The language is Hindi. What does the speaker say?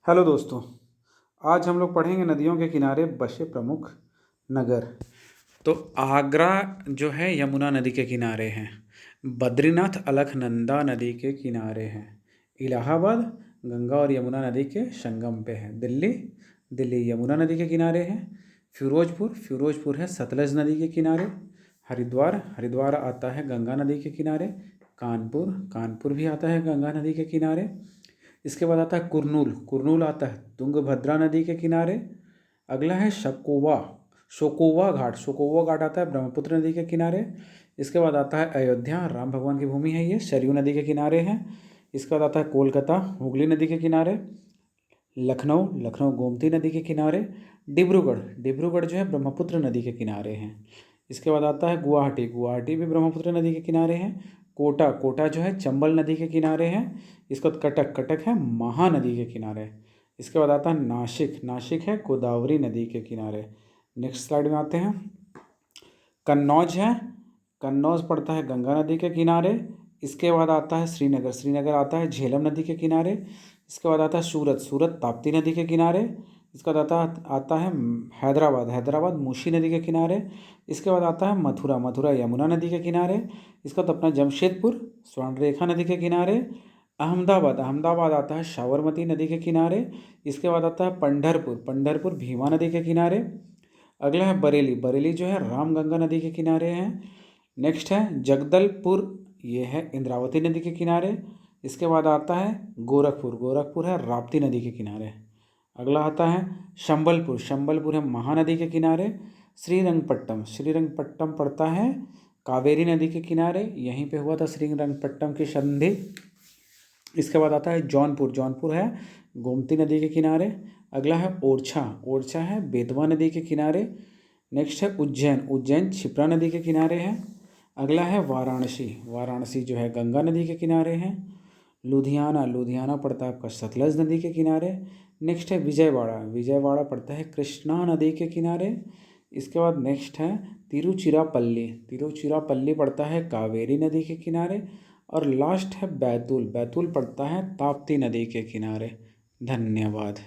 हेलो दोस्तों, आज हम लोग पढ़ेंगे नदियों के किनारे बसे प्रमुख नगर। तो आगरा जो है यमुना नदी के किनारे हैं। बद्रीनाथ अलकनंदा नदी के किनारे हैं। इलाहाबाद गंगा और यमुना नदी के संगम पे है। दिल्ली यमुना नदी के किनारे है। फिरोजपुर है सतलज नदी के किनारे। हरिद्वार आता है गंगा नदी के किनारे। कानपुर भी आता है गंगा नदी के किनारे। इसके बाद आता है कुरनूल आता है तुंगभद्रा नदी के किनारे। अगला है शोकोवा घाट आता है ब्रह्मपुत्र नदी के किनारे। इसके बाद आता है अयोध्या, राम भगवान की भूमि है ये, सरयू नदी के किनारे है। इसके बाद आता है कोलकाता, हुगली नदी के किनारे। लखनऊ गोमती नदी के किनारे। डिब्रूगढ़ जो है ब्रह्मपुत्र नदी के किनारे हैं। इसके बाद आता है गुवाहाटी भी ब्रह्मपुत्र नदी के किनारे हैं। कोटा जो है चंबल नदी के किनारे है। इसके बाद कटक है महानदी के किनारे। इसके बाद आता है नासिक है गोदावरी नदी के किनारे। नेक्स्ट स्लाइड में आते हैं। कन्नौज पड़ता है गंगा नदी के किनारे। इसके बाद आता है श्रीनगर आता है झेलम नदी के किनारे। इसके बाद आता है सूरत ताप्ती नदी के किनारे। इसके बाद आता है हैदराबाद मूसी नदी के किनारे। इसके बाद आता है मथुरा यमुना नदी के किनारे। इसके बाद अपना जमशेदपुर स्वर्णरेखा नदी के किनारे। अहमदाबाद आता है साबरमती नदी के किनारे। इसके बाद आता है पंढरपुर भीमा नदी के किनारे। अगला है बरेली जो है रामगंगा नदी के किनारे है। नेक्स्ट है जगदलपुर, ये है इंद्रावती नदी के किनारे। इसके बाद आता है गोरखपुर है राप्ती नदी के किनारे। अगला आता है शंबलपुर है महानदी के किनारे। श्रीरंगपट्टम पड़ता है कावेरी नदी के किनारे। यहीं पे हुआ था श्रीरंगपट्टम की संधि। इसके बाद आता है जौनपुर है गोमती नदी के किनारे। अगला है ओरछा है बेतवा नदी के किनारे। नेक्स्ट है उज्जैन क्षिप्रा नदी के किनारे है। अगला है वाराणसी जो है गंगा नदी के किनारे है। लुधियाना पड़ता है आपका सतलज नदी के किनारे। नेक्स्ट है विजयवाड़ा पड़ता है कृष्णा नदी के किनारे। इसके बाद नेक्स्ट है तिरुचिरापल्ली पड़ता है कावेरी नदी के किनारे। और लास्ट है बैतूल पड़ता है ताप्ती नदी के किनारे। धन्यवाद।